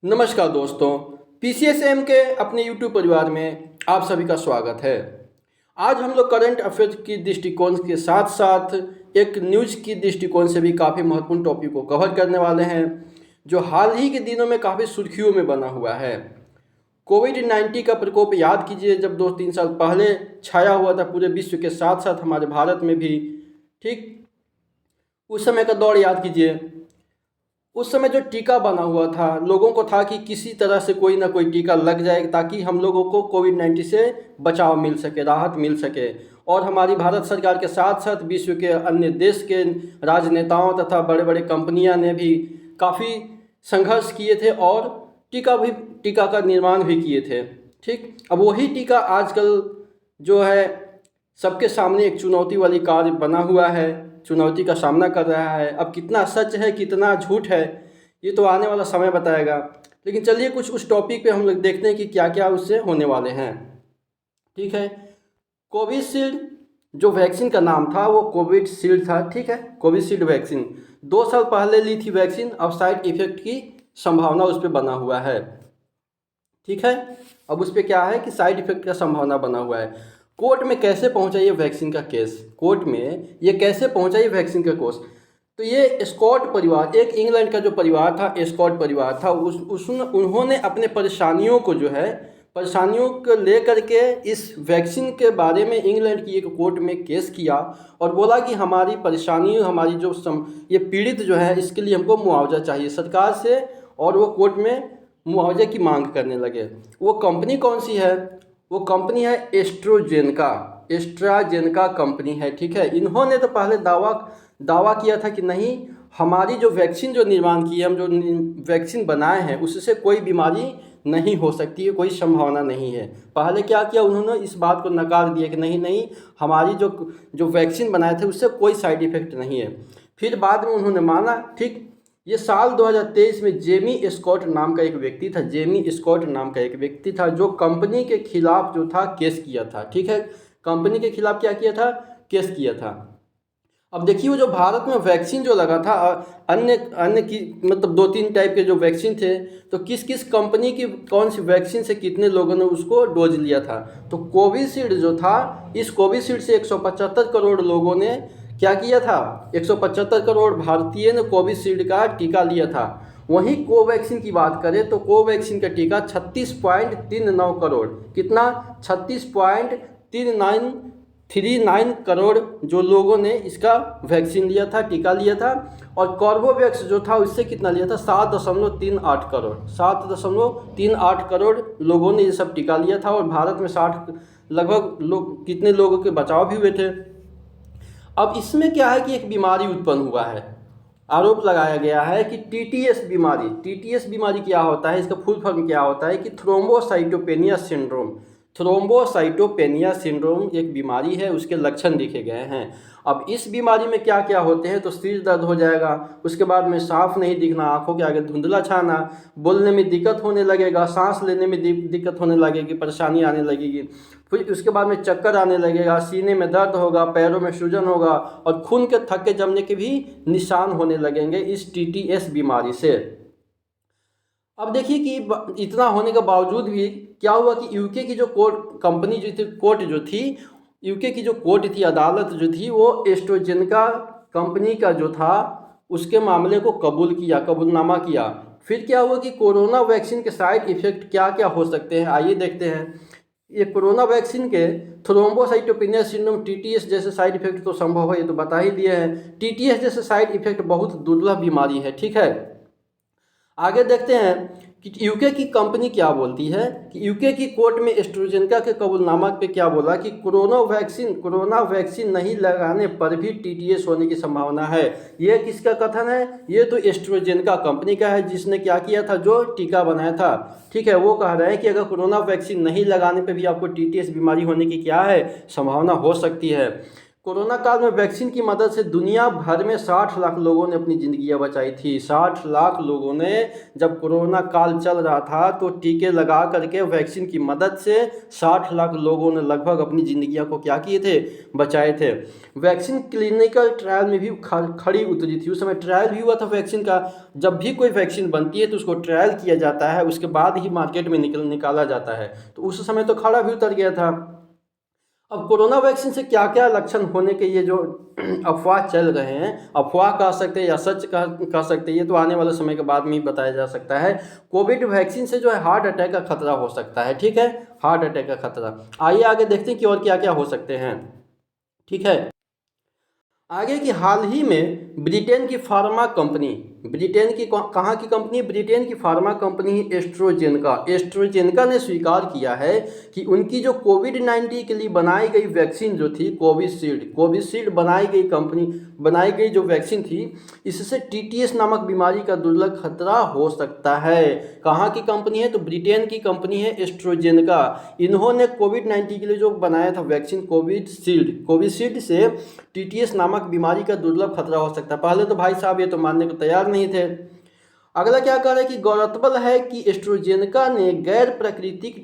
नमस्कार दोस्तों, पीसीएसएम के अपने यूट्यूब परिवार में आप सभी का स्वागत है। आज हम लोग करंट अफेयर्स की दृष्टिकोण के साथ साथ एक न्यूज़ की दृष्टिकोण से भी काफ़ी महत्वपूर्ण टॉपिक को कवर करने वाले हैं, जो हाल ही के दिनों में काफ़ी सुर्खियों में बना हुआ है। कोविड-19 का प्रकोप याद कीजिए, जब 2-3 साल पहले छाया हुआ था पूरे विश्व के साथ साथ हमारे भारत में भी। ठीक उस समय का दौर याद कीजिए। उस समय जो टीका बना हुआ था, लोगों को था कि किसी तरह से कोई ना कोई टीका लग जाए ताकि हम लोगों को कोविड-19 से बचाव मिल सके, राहत मिल सके। और हमारी भारत सरकार के साथ साथ विश्व के अन्य देश के राजनेताओं तथा बड़े बड़े कंपनियां ने भी काफ़ी संघर्ष किए थे और टीका का निर्माण भी किए थे। ठीक, अब वही टीका आजकल जो है सबके सामने एक चुनौती वाली कार्य बना हुआ है, चुनौती का सामना कर रहा है। अब कितना सच है कितना झूठ है ये तो आने वाला समय बताएगा, लेकिन चलिए कुछ उस टॉपिक पे हम लोग देखते हैं कि क्या क्या उससे होने वाले हैं। ठीक है, कोविशील्ड जो वैक्सीन का नाम था वो कोविशील्ड था। ठीक है, कोविशील्ड वैक्सीन 2 साल पहले ली थी वैक्सीन, अब साइड इफेक्ट की संभावना उस पर बना हुआ है। ठीक है, अब उस पर क्या है कि साइड इफेक्ट का संभावना बना हुआ है। कोर्ट में कैसे पहुंचा ये वैक्सीन का केस, कोर्ट में ये कैसे पहुंचा ये वैक्सीन का केस। तो ये स्कॉट परिवार, एक इंग्लैंड का जो परिवार था, स्कॉट परिवार था, उन्होंने अपने परेशानियों को लेकर के इस वैक्सीन के बारे में इंग्लैंड की एक कोर्ट में केस किया और बोला कि हमारी परेशानी, हमारी जो ये पीड़ित जो है इसके लिए हमको मुआवजा चाहिए सरकार से, और वो कोर्ट में मुआवजे की मांग करने लगे। वो कंपनी कौन सी है? वो कंपनी है एस्ट्राजेनेका कंपनी है। ठीक है, इन्होंने तो पहले दावा किया था कि नहीं, हमारी जो वैक्सीन जो निर्माण की है, हम जो वैक्सीन बनाए हैं उससे कोई बीमारी नहीं हो सकती है, कोई संभावना नहीं है। पहले क्या किया उन्होंने, इस बात को नकार दिया कि नहीं, हमारी जो वैक्सीन बनाए थे उससे कोई साइड इफेक्ट नहीं है। फिर बाद में उन्होंने माना। ठीक, ये साल 2023 में जेमी स्कॉट नाम का एक व्यक्ति था जो कंपनी के खिलाफ जो था केस किया था। ठीक है, कंपनी के खिलाफ क्या किया था? केस किया था। अब देखिए, वो जो भारत में वैक्सीन जो लगा था, अन्य की मतलब 2-3 टाइप के जो वैक्सीन थे, तो किस किस कंपनी की कौन सी वैक्सीन से कितने लोगों ने उसको डोज लिया था। तो कोविशील्ड जो था, इस कोविशील्ड से 175 करोड़ लोगों ने क्या किया था, 175 करोड़ भारतीय ने कोविशील्ड का टीका लिया था। वहीं कोवैक्सीन की बात करें तो कोवैक्सीन का टीका 36.39 करोड़, कितना, 36.39 करोड़ जो लोगों ने इसका वैक्सीन लिया था, टीका लिया था। और कॉर्बोवैक्स जो था उससे कितना लिया था, 7.38 करोड़ लोगों ने ये सब टीका लिया था। और भारत में 60 लगभग लोग, कितने लोगों के बचाव भी हुए थे। अब इसमें क्या है कि एक बीमारी उत्पन्न हुआ है, आरोप लगाया गया है कि टीटीएस बीमारी क्या होता है, इसका फुल फॉर्म क्या होता है कि थ्रोम्बोसाइटोपेनिया सिंड्रोम एक बीमारी है, उसके लक्षण लिखे गए हैं। अब इस बीमारी में क्या क्या होते हैं, तो सिर दर्द हो जाएगा, उसके बाद में साफ नहीं दिखना, आंखों के आगे धुंधला छाना, बोलने में दिक्कत होने लगेगा, सांस लेने में दिक्कत होने लगेगी, परेशानी आने लगेगी। फिर उसके बाद में चक्कर आने लगेगा, सीने में दर्द होगा, पैरों में सूजन होगा और खून के थक्के जमने के भी निशान होने लगेंगे इस टीटीएस बीमारी से। अब देखिए कि इतना होने के बावजूद भी क्या हुआ कि यूके की जो कोर्ट थी, अदालत जो थी, वो एस्ट्राजेनेका कंपनी का जो था उसके मामले को कबूलनामा किया। फिर क्या हुआ कि कोरोना वैक्सीन के साइड इफेक्ट क्या क्या हो सकते हैं, आइए देखते हैं। ये कोरोना वैक्सीन के थ्रोम्बोसाइटोपेनिया सिंड्रोम, टीटीएस जैसे साइड इफेक्ट तो संभव है, ये तो बता ही दिए हैं। टीटीएस जैसे साइड इफेक्ट बहुत दुर्लभ बीमारी है। ठीक है, आगे देखते हैं कि यूके की कंपनी क्या बोलती है कि यूके की कोर्ट में एस्ट्राजेनेका के कबूलनामा पे क्या बोला कि कोरोना वैक्सीन नहीं लगाने पर भी टीटीएस होने की संभावना है। ये किसका कथन है? ये तो एस्ट्राजेनेका कंपनी का है, जिसने क्या किया था, जो टीका बनाया था। ठीक है, वो कह रहे हैं कि अगर कोरोना वैक्सीन नहीं लगाने पर भी आपको टीटीएस बीमारी होने की क्या है, संभावना हो सकती है। कोरोना काल में वैक्सीन की मदद से दुनिया भर में 60 लाख लोगों ने अपनी ज़िंदगियां बचाई थी। 60 लाख लोगों ने, जब कोरोना काल चल रहा था तो टीके लगा करके वैक्सीन की मदद से 60 लाख लोगों ने लगभग अपनी ज़िंदगियां को क्या किए थे, बचाए थे। वैक्सीन क्लिनिकल ट्रायल में भी खड़ी उतरी थी। उस समय ट्रायल भी हुआ था वैक्सीन का। जब भी कोई वैक्सीन बनती है तो उसको ट्रायल किया जाता है, उसके बाद ही मार्केट में निकाला जाता है। तो उस समय तो खड़ा भी उतर गया था। अब कोरोना वैक्सीन से क्या क्या लक्षण होने के ये जो अफवाह चल रहे हैं, अफवाह कह सकते हैं या सच कह सकते हैं, ये तो आने वाले समय के बाद में ही बताया जा सकता है। कोविड वैक्सीन से जो है हार्ट अटैक का खतरा हो सकता है, ठीक है, हार्ट अटैक का खतरा। आइए आगे देखते हैं कि और क्या क्या हो सकते हैं, ठीक है। आगे की हाल ही में ब्रिटेन की फार्मा कंपनी, ब्रिटेन की कहाँ की कंपनी, ब्रिटेन की फार्मा कंपनी एस्ट्रोजेनेका ने स्वीकार किया है कि उनकी जो कोविड-19 के लिए बनाई गई वैक्सीन जो थी कोविशील्ड बनाई गई जो वैक्सीन थी, इससे टीटीएस नामक बीमारी का दुर्लभ खतरा हो सकता है। कहाँ की कंपनी है, तो ब्रिटेन की कंपनी है एस्ट्रोजेनेका। इन्होंने कोविड-19 के लिए जो बनाया था वैक्सीन कोविशील्ड से टीटीएस नामक बीमारी का दुर्लभ खतरा हो सकता है। पहले तो भाई साहब ये तो मानने को तैयार नहीं थे। अगला क्या कह रहा है कि गौरतलब है कि एस्ट्रोजेनेका ने गैर प्राकृतिक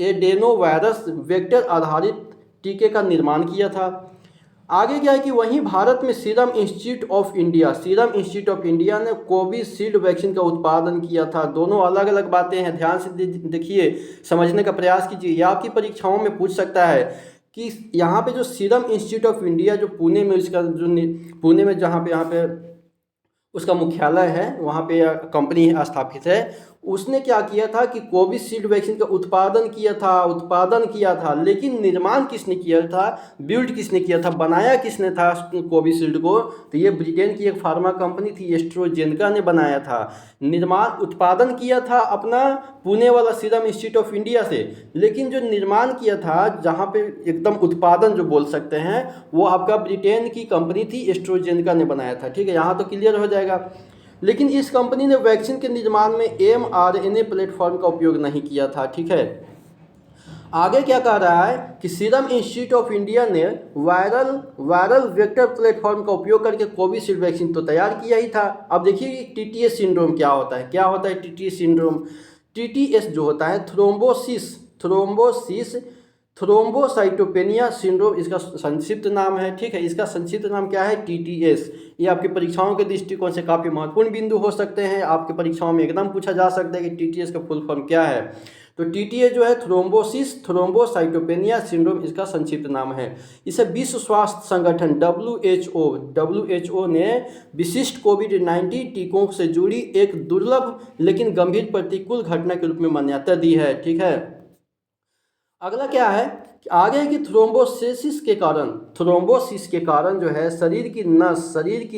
एडेनोवायरस वेक्टर आधारित टीके का निर्माण किया था। आगे क्या है कि वहीं भारत में सीरम इंस्टीट्यूट ऑफ इंडिया ने कोविशील्ड वैक्सीन का उत्पादन किया था। दोनों अलग अलग बातें हैं, ध्यान से देखिए, समझने का प्रयास कीजिए। यह आपकी परीक्षाओं में पूछ सकता है कि यहाँ पे जो सीरम इंस्टीट्यूट ऑफ इंडिया जो पुणे में पुणे में यहाँ पे उसका मुख्यालय है, वहाँ पे कंपनी स्थापित है, उसने क्या किया था कि कोविशील्ड वैक्सीन का उत्पादन किया था, लेकिन निर्माण किसने किया था, बिल्ड किसने किया था, बनाया किसने था कोविशील्ड को, तो ये ब्रिटेन की एक फार्मा कंपनी थी एस्ट्रोजेनेका ने बनाया था। उत्पादन किया था अपना पुणे वाला सीरम इंस्टीट्यूट ऑफ इंडिया से, लेकिन जो निर्माण किया था, जहाँ पे एकदम उत्पादन जो बोल सकते हैं, वो आपका ब्रिटेन की कंपनी थी एस्ट्रोजेनेका ने बनाया था, ठीक है, यहाँ तो क्लियर हो जाएगा। लेकिन इस कंपनी ने वैक्सीन के निर्माण में mRNA प्लेटफॉर्म का उपयोग नहीं किया था, ठीक है। आगे क्या कह रहा है कि सीरम इंस्टीट्यूट ऑफ इंडिया ने वायरल वेक्टर प्लेटफॉर्म का उपयोग करके कोविशील्ड वैक्सीन तो तैयार किया ही था। अब देखिए कि टीटीएस सिंड्रोम क्या होता है, टीटीएस सिंड्रोम। टीटीएस जो होता है थ्रोम्बोसाइटोपेनिया सिंड्रोम, इसका संक्षिप्त नाम है, ठीक है। इसका संक्षिप्त नाम क्या है, टीटीएस। ये आपकी परीक्षाओं के दृष्टिकोण से काफ़ी महत्वपूर्ण बिंदु हो सकते हैं। आपके परीक्षाओं में एकदम पूछा जा सकता है कि टीटीएस का फुल फॉर्म क्या है। तो टीटीए जो है थ्रोम्बोसाइटोपेनिया सिंड्रोम, इसका संक्षिप्त नाम है। इसे विश्व स्वास्थ्य संगठन WHO ने विशिष्ट कोविड-19 टीकों से जुड़ी एक दुर्लभ लेकिन गंभीर प्रतिकूल घटना के रूप में मान्यता दी है, ठीक है। अगला क्या है कि आगे कि थ्रोम्बोसिस के कारण जो है शरीर की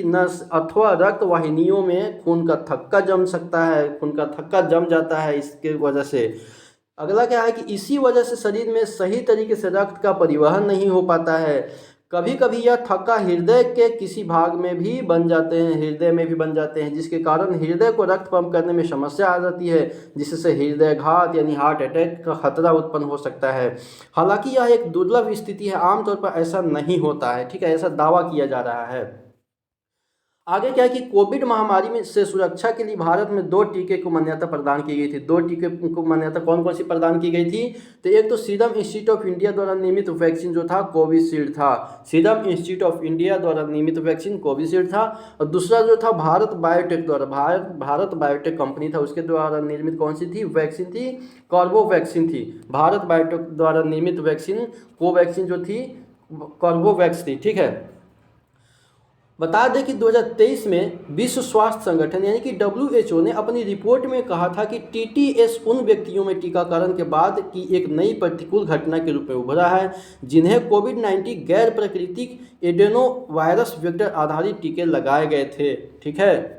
नस अथवा रक्त वाहिनियों में खून का थक्का जम जाता है इसके वजह से। अगला क्या है कि इसी वजह से शरीर में सही तरीके से रक्त का परिवहन नहीं हो पाता है। कभी कभी यह थक्का हृदय के किसी भाग में भी बन जाते हैं, जिसके कारण हृदय को रक्त पंप करने में समस्या आ जाती है, जिससे हृदयघात यानी हार्ट अटैक का खतरा उत्पन्न हो सकता है। हालांकि यह एक दुर्लभ स्थिति है, आमतौर पर ऐसा नहीं होता है, ठीक है, ऐसा दावा किया जा रहा है। आगे क्या है कि कोविड महामारी में से सुरक्षा के लिए भारत में 2 टीके को मान्यता प्रदान की गई थी। 2 टीके को मान्यता कौन कौन सी प्रदान की गई थी, तो एक तो सीरम इंस्टीट्यूट ऑफ इंडिया द्वारा निर्मित वैक्सीन जो था कोविशील्ड था, सीरम इंस्टीट्यूट ऑफ इंडिया द्वारा निर्मित वैक्सीन कोविशील्ड था। और दूसरा जो था भारत बायोटेक कंपनी था, उसके द्वारा निर्मित कौन सी थी वैक्सीन थी, कोवैक्सीन थी। भारत बायोटेक द्वारा निर्मित वैक्सीन कोवैक्सीन जो थी कोवैक्स थी, ठीक है। बता दें कि 2023 में विश्व स्वास्थ्य संगठन यानी कि WHO ने अपनी रिपोर्ट में कहा था कि TTS उन व्यक्तियों में टीकाकरण के बाद की एक नई प्रतिकूल घटना के रूप में उभरा है, जिन्हें कोविड-19 गैर प्राकृतिक एडेनोवायरस वेक्टर आधारित टीके लगाए गए थे, ठीक है।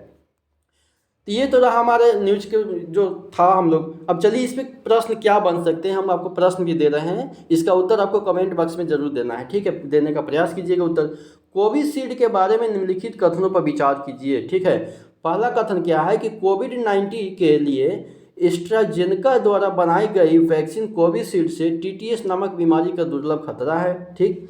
तो ये तो रहा हमारे न्यूज के जो था हम लोग। अब चलिए इस पर प्रश्न क्या बन सकते हैं, हम आपको प्रश्न भी दे रहे हैं, इसका उत्तर आपको कमेंट बॉक्स में जरूर देना है, ठीक है, देने का प्रयास कीजिएगा उत्तर। कोविशील्ड के बारे में निम्नलिखित कथनों पर विचार कीजिए, ठीक है। पहला कथन क्या है कि कोविड-19 के लिए एस्ट्राजेनेका द्वारा बनाई गई वैक्सीन कोविशील्ड से TTS नामक बीमारी का दुर्लभ खतरा है, ठीक।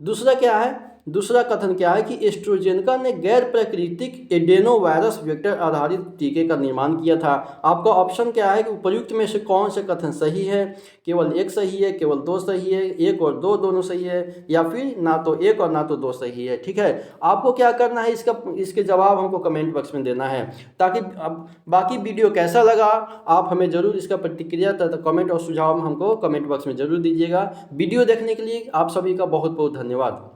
दूसरा क्या है, दूसरा कथन क्या है कि एस्ट्राजेनेका ने गैर प्राकृतिक एडेनोवायरस वेक्टर आधारित टीके का निर्माण किया था। आपका ऑप्शन क्या है कि उपर्युक्त में से कौन से कथन सही है? केवल एक सही है, केवल दो सही है, एक और दो दोनों सही है, या फिर ना तो एक और ना तो दो सही है। ठीक है, आपको क्या करना है, इसके जवाब हमको कमेंट बॉक्स में देना है। ताकि अब बाकी वीडियो कैसा लगा आप हमें ज़रूर इसका प्रतिक्रिया तथा कमेंट और सुझाव हमको कमेंट बॉक्स में ज़रूर दीजिएगा। वीडियो देखने के लिए आप सभी का बहुत बहुत धन्यवाद।